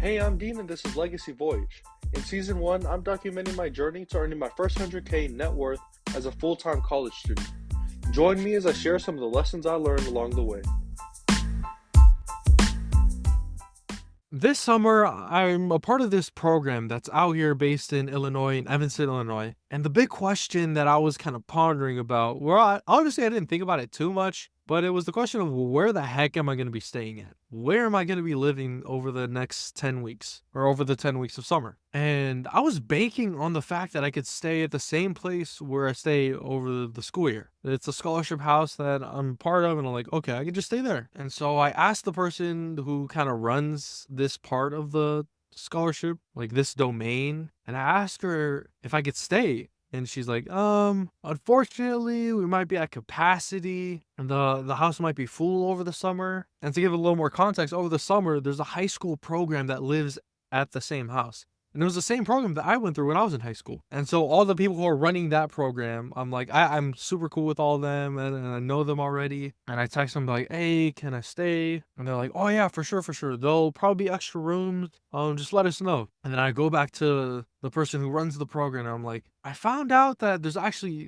Hey, I'm Dean and this is Legacy Voyage. In season 1, I'm documenting my journey to earning my first 100K net worth as a full-time college student. Join me as I share some of the lessons I learned along the way. This summer, I'm a part of this program that's out here based in Illinois, in Evanston, Illinois. And the big question that I was kind of pondering about, honestly, I didn't think about it too much, but it was the question of where the heck am I going to be staying at? Where am I going to be living over the next 10 weeks or over the 10 weeks of summer? And I was banking on the fact that I could stay at the same place where I stay over the school year. It's a scholarship house that I'm part of, and I'm like, okay, I can just stay there. And so I asked the person who kind of runs this part of the scholarship, like this domain, and I asked her if I could stay. And she's like, unfortunately, we might be at capacity, and the house might be full over the summer. And to give a little more context, over the summer, there's a high school program that lives at the same house. And it was the same program that I went through when I was in high school. And so all the people who are running that program, I'm like, I'm super cool with all of them, and I know them already. And I text them like, hey, can I stay? And they're like, oh yeah, for sure, for sure. There'll probably be extra rooms. Just let us know. And then I go back to the person who runs the program, and I'm like, I found out that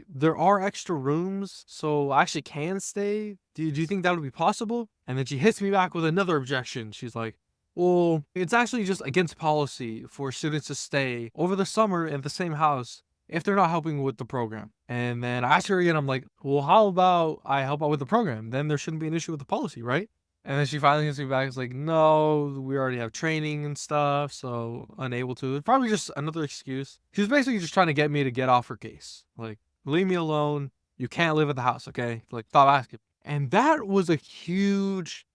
there are extra rooms, so I actually can stay. Do you think that would be possible? And then she hits me back with another objection. She's like, well, it's actually just against policy for students to stay over the summer in the same house if they're not helping with the program. And then I asked her again, I'm like, well, how about I help out with the program? Then there shouldn't be an issue with the policy, right? And then she finally hits me back. It's like, no, we already have training and stuff, so unable to. It's probably just another excuse. She's basically just trying to get me to get off her case. Like, leave me alone. You can't live at the house, okay? Like, stop asking. And that was a huge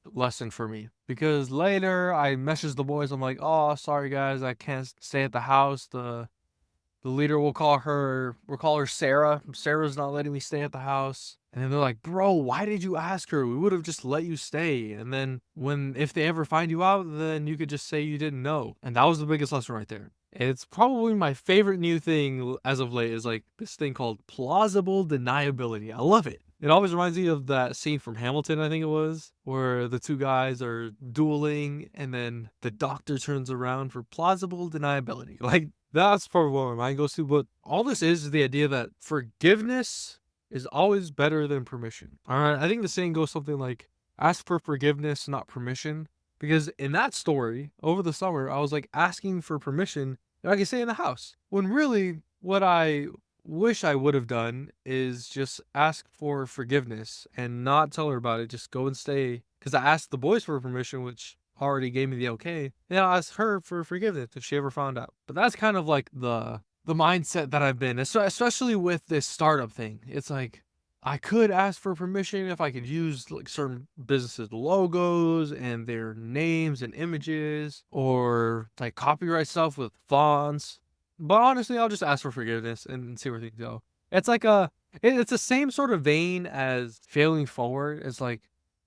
lesson for me, because later I messaged the boys. I'm like, oh, sorry guys, I can't stay at the house. The leader, we'll call her Sarah. Sarah's not letting me stay at the house. And then they're like, bro, why did you ask her? We would have just let you stay. And then if they ever find you out, then you could just say you didn't know. And that was the biggest lesson right there. It's probably my favorite new thing as of late is like this thing called plausible deniability. I love it. It always reminds me of that scene from Hamilton, I think it was, where the two guys are dueling and then the doctor turns around for plausible deniability. Like, that's probably what my mind goes to. But all this is the idea that forgiveness is always better than permission. All right. I think the saying goes something like, ask for forgiveness, not permission. Because in that story, over the summer, I was like asking for permission if I could stay in the house. When really, what I wish I would have done is just ask for forgiveness and not tell her about it. Just go and stay. Because I asked the boys for permission, which already gave me the okay. And I'll ask her for forgiveness if she ever found out. But that's kind of like the mindset that I've been, especially with this startup thing. It's like, I could ask for permission if I could use like certain businesses' logos and their names and images, or like copyright stuff with fonts. But honestly, I'll just ask for forgiveness and see where things go. It's like it's the same sort of vein as failing forward. It's like,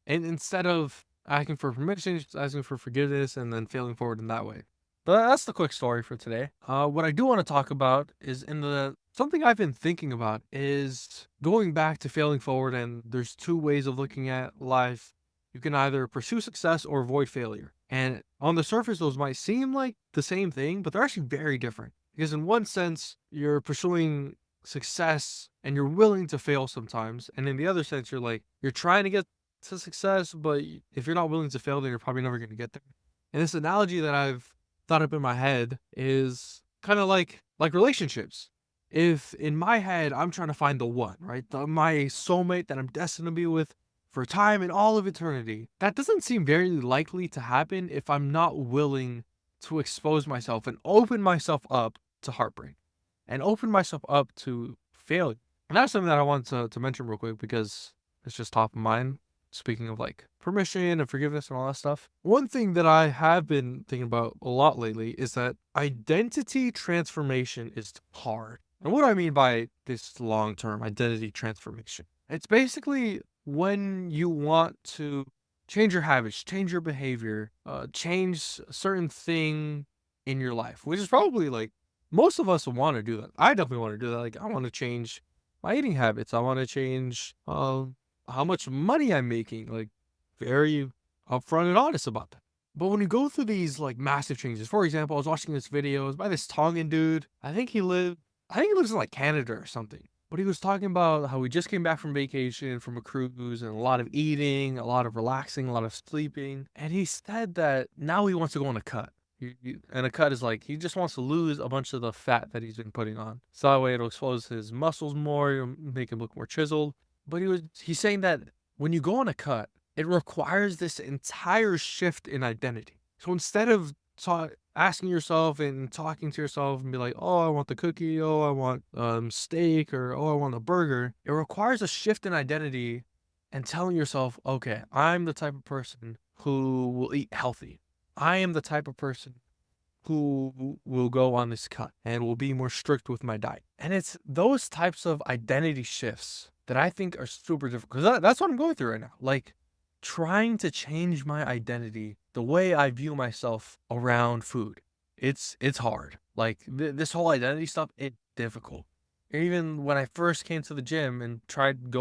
and instead of asking for permission, just asking for forgiveness and then failing forward in that way. But that's the quick story for today. What I do want to talk about is something I've been thinking about is going back to failing forward. And there's two ways of looking at life. You can either pursue success or avoid failure. And on the surface, those might seem like the same thing, but they're actually very different. Because in one sense, you're pursuing success and you're willing to fail sometimes. And in the other sense, you're trying to get to success, but if you're not willing to fail, then you're probably never going to get there. And this analogy that I've thought up in my head is kind of like relationships. If in my head I'm trying to find the one, right, my soulmate that I'm destined to be with for time and all of eternity, that doesn't seem very likely to happen if I'm not willing to expose myself and open myself up to heartbreak and open myself up to failure. And that's something that I want to mention real quick because it's just top of mind. Speaking of like permission and forgiveness and all that stuff, one thing that I have been thinking about a lot lately is that identity transformation is hard. And what I mean by this long-term identity transformation, it's basically when you want to change your habits, change your behavior, change a certain thing in your life, which is probably like most of us want to do that. I definitely want to do that. Like, I want to change my eating habits. I want to change how much money I'm making, like very upfront and honest about that. But when you go through these like massive changes, for example, I was watching this video, it was by this Tongan dude. I think he lives in like Canada or something. But he was talking about how he just came back from vacation, from a cruise, and a lot of eating, a lot of relaxing, a lot of sleeping. And he said that now he wants to go on a cut. And a cut is like he just wants to lose a bunch of the fat that he's been putting on. So that way it'll expose his muscles more, it'll make him look more chiseled. But he's saying that when you go on a cut, it requires this entire shift in identity. So instead of asking yourself and talking to yourself and be like, oh, I want the cookie, oh, I want steak, or oh, I want a burger, it requires a shift in identity and telling yourself, okay, I'm the type of person who will eat healthy. I am the type of person who will go on this cut and will be more strict with my diet. And it's those types of identity shifts that I think are super difficult, because that's what I'm going through right now. Like, trying to change my identity, the way I view myself around food. It's hard. Like this whole identity stuff, it's difficult. Even when I first came to the gym and tried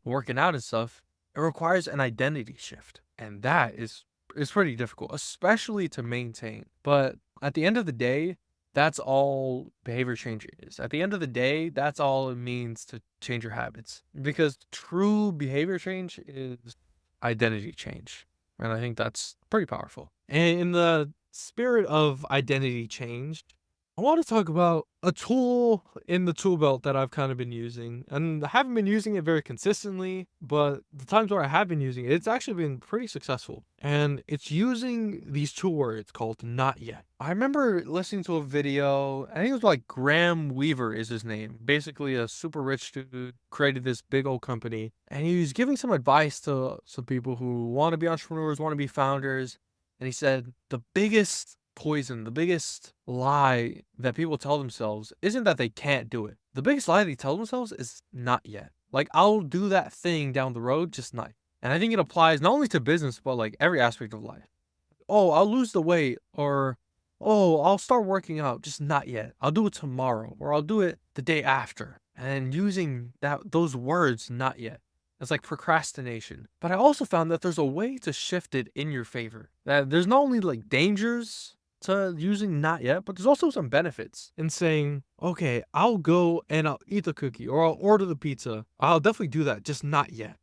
working out and stuff, it requires an identity shift. And that is pretty difficult, especially to maintain. But at the end of the day, that's all behavior change is. At the end of the day, that's all it means to change your habits. Because true behavior change is identity change. And I think that's pretty powerful. And in the spirit of identity change, I want to talk about a tool in the tool belt that I've kind of been using. And I haven't been using it very consistently, but the times where I have been using it, it's actually been pretty successful. And it's using these two words called not yet. I remember listening to a video, I think it was like Graham Weaver is his name. Basically a super rich dude, created this big old company. And he was giving some advice to some people who want to be entrepreneurs, want to be founders. And he said, the biggest poison, the biggest lie that people tell themselves isn't that they can't do it. The biggest lie they tell themselves is not yet. Like, I'll do that thing down the road, just not. And I think it applies not only to business, but like every aspect of life. Oh, I'll lose the weight, or oh, I'll start working out, just not yet. I'll do it tomorrow, or I'll do it the day after. And using those words, not yet. It's like procrastination. But I also found that there's a way to shift it in your favor. That there's not only like dangers to using not yet, but there's also some benefits in saying, okay, I'll go and I'll eat the cookie, or I'll order the pizza. I'll definitely do that, just not yet.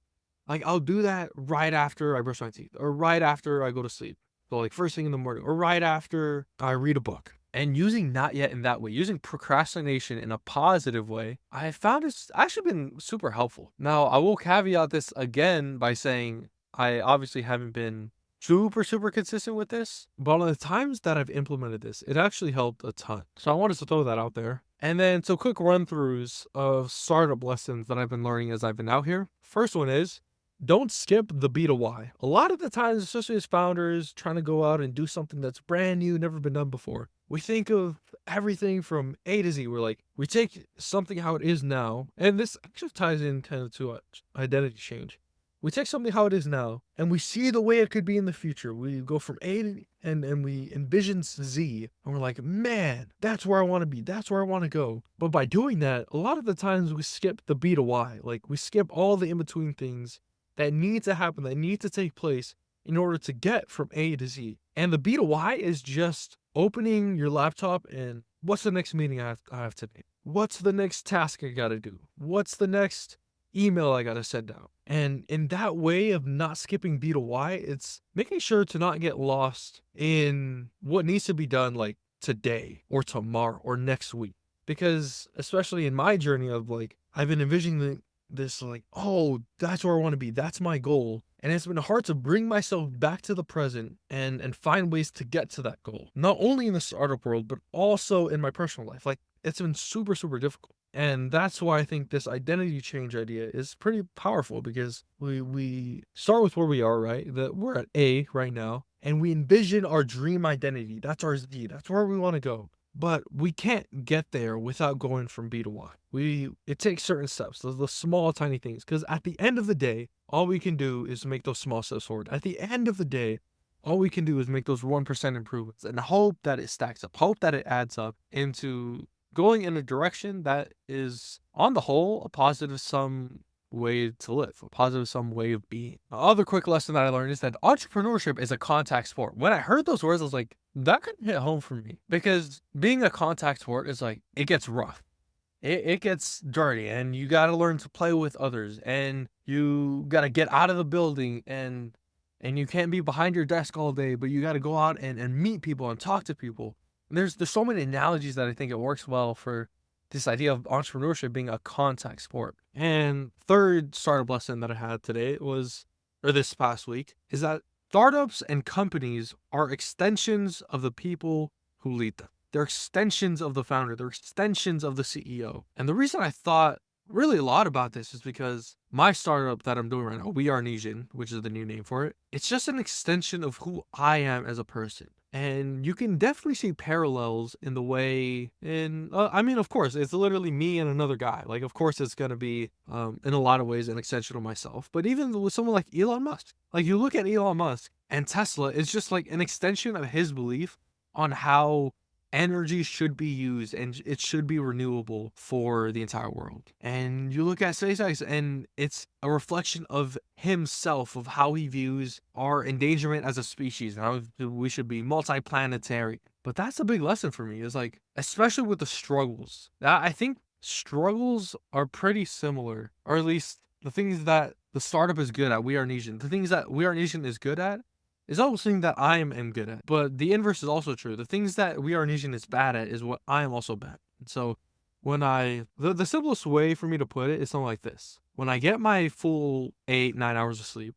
Like, I'll do that right after I brush my teeth, or right after I go to sleep. So like first thing in the morning, or right after I read a book. And using not yet in that way, using procrastination in a positive way, I found it's actually been super helpful. Now, I will caveat this again by saying I obviously haven't been super consistent with this, but on the times that I've implemented this, it actually helped a ton. So I wanted to throw that out there. And then so quick run throughs of startup lessons that I've been learning as I've been out here. First one is, don't skip the B to Y. A lot of the times, especially as founders trying to go out and do something that's brand new, never been done before, we think of everything from A to Z. We're like, we take something how it is now, and this actually ties in kind of to identity change. We take something how it is now, and we see the way it could be in the future. We go from A to and we envision Z, and we're like, man, that's where I want to be. That's where I want to go. But by doing that, a lot of the times we skip the B to Y. Like, we skip all the in-between things that need to happen, that need to take place in order to get from A to Z. And the B to Y is just opening your laptop and what's the next meeting I have today? What's the next task I gotta do? What's the next email I gotta send out? And in that way of not skipping B to Y, it's making sure to not get lost in what needs to be done like today or tomorrow or next week. Because especially in my journey of like, I've been envisioning this like, oh, that's where I want to be. That's my goal. And it's been hard to bring myself back to the present and find ways to get to that goal. Not only in the startup world, but also in my personal life. Like, it's been super difficult. And that's why I think this identity change idea is pretty powerful, because we start with where we are, right? That we're at A right now, and we envision our dream identity. That's our Z. That's where we want to go. But we can't get there without going from B to Y. It takes certain steps, the small, tiny things. Because at the end of the day, all we can do is make those small steps forward. At the end of the day, all we can do is make those 1% improvements and hope that it stacks up, hope that it adds up into going in a direction that is, on the whole, a positive sum way to live, a positive sum way of being. Other quick lesson that I learned is that entrepreneurship is a contact sport. When I heard those words, I was like, that could hit home for me, because being a contact sport is like, it gets rough. It gets dirty, and you got to learn to play with others, and you got to get out of the building, and you can't be behind your desk all day, but you got to go out and meet people and talk to people. And there's so many analogies that I think it works well for this idea of entrepreneurship being a contact sport. And third startup lesson that I had today was, or this past week, is that startups and companies are extensions of the people who lead them. They're extensions of the founder. They're extensions of the CEO. And the reason I thought really a lot about this is because my startup that I'm doing right now, We Are Nesian, which is the new name for it, it's just an extension of who I am as a person. And you can definitely see parallels in the way, I mean, of course, it's literally me and another guy. Like, of course, it's going to be, in a lot of ways, an extension of myself. But even with someone like Elon Musk, like, you look at Elon Musk and Tesla, it's just like an extension of his belief on how energy should be used and it should be renewable for the entire world. And you look at SpaceX, and it's a reflection of himself, of how he views our endangerment as a species and how we should be multi-planetary. But that's a big lesson for me, is like, especially with the struggles. I think struggles are pretty similar, or at least the things that the startup is good at, We Are Nesian, the things that We Are Nesian is good at, is also something that I am good at. But the inverse is also true. The things that We Are Nesian is bad at is what I am also bad at. And so when the simplest way for me to put it is something like this. When I get my full 8-9 hours of sleep,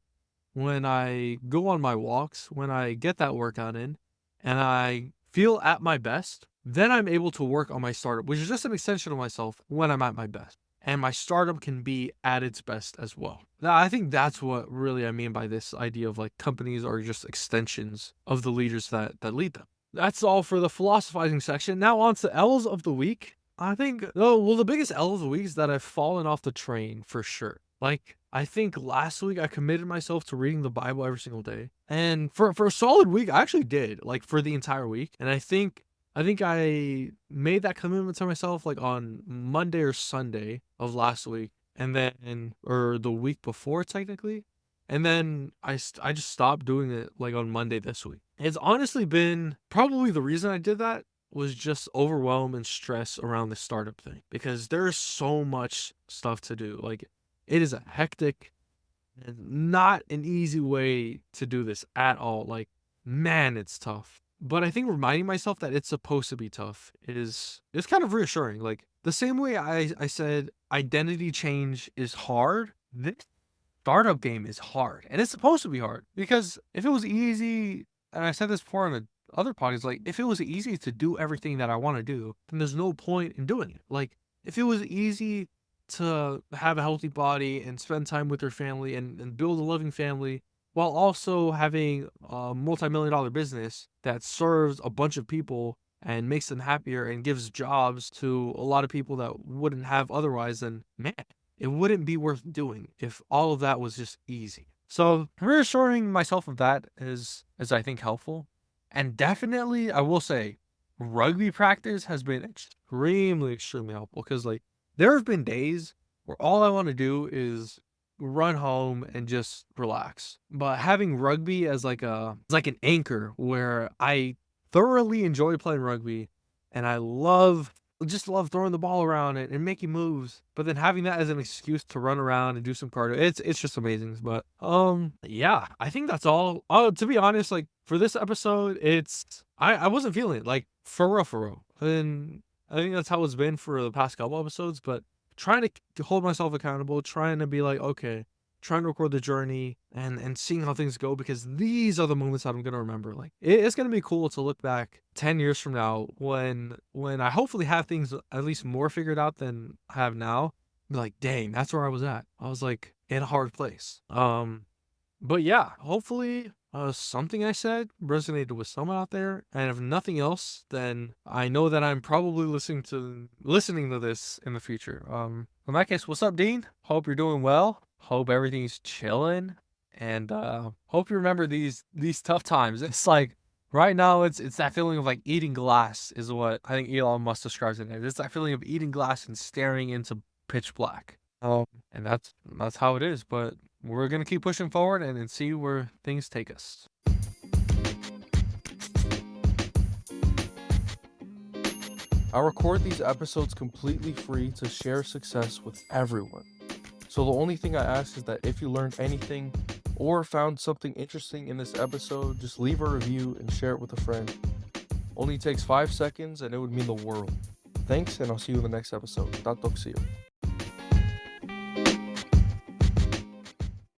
when I go on my walks, when I get that workout in, and I feel at my best, then I'm able to work on my startup, which is just an extension of myself when I'm at my best. And my startup can be at its best as well. Now, I think that's what really I mean by this idea of like companies are just extensions of the leaders that lead them. That's all for the philosophizing section. Now on to L's of the week. I think, the biggest L of the week is that I've fallen off the train for sure. Like, I think last week I committed myself to reading the Bible every single day. And for a solid week, I actually did, like, for the entire week. And I think I made that commitment to myself like on Monday or Sunday of last week, and then, or the week before technically. And then I just stopped doing it like on Monday this week. It's honestly been probably the reason I did that was just overwhelm and stress around the startup thing, because there's so much stuff to do. Like, it is a hectic and not an easy way to do this at all. Like, man, it's tough. But I think reminding myself that it's supposed to be tough it's kind of reassuring. Like, the same way I said identity change is hard, this startup game is hard. And it's supposed to be hard. Because if it was easy, and I said this before on the other podcasts, like, if it was easy to do everything that I want to do, then there's no point in doing it. Like, if it was easy to have a healthy body and spend time with your family and build a loving family, while also having a multi-million-dollar business that serves a bunch of people and makes them happier and gives jobs to a lot of people that wouldn't have otherwise, then, man, it wouldn't be worth doing if all of that was just easy. So reassuring myself of that is I think helpful. And definitely, I will say, rugby practice has been extremely helpful, because like, there have been days where all I want to do is run home and just relax. But having rugby as like an anchor, where I thoroughly enjoy playing rugby and I just love throwing the ball around and making moves, but then having that as an excuse to run around and do some cardio, it's just amazing. But yeah, I think that's all. To be honest, like, for this episode, I wasn't feeling it, like, for real. And I think that's how it's been for the past couple episodes, but trying to hold myself accountable, trying to be like, okay, trying to record the journey and seeing how things go, because these are the moments that I'm going to remember. Like, it's going to be cool to look back 10 years from now when I hopefully have things at least more figured out than I have now. Be like, dang, that's where I was at. I was like in a hard place. But yeah, hopefully something I said resonated with someone out there. And if nothing else, then I know that I'm probably listening to this in the future. In that case, what's up, Dean? Hope you're doing well. Hope everything's chilling. And hope you remember these tough times. It's like, right now, it's that feeling of like eating glass is what I think Elon Musk describes it as. It's that feeling of eating glass and staring into pitch black. And that's how it is. But we're gonna keep pushing forward and see where things take us. I record these episodes completely free to share success with everyone. So the only thing I ask is that if you learned anything or found something interesting in this episode, just leave a review and share it with a friend. Only takes 5 seconds and it would mean the world. Thanks, and I'll see you in the next episode. Tatok, see you.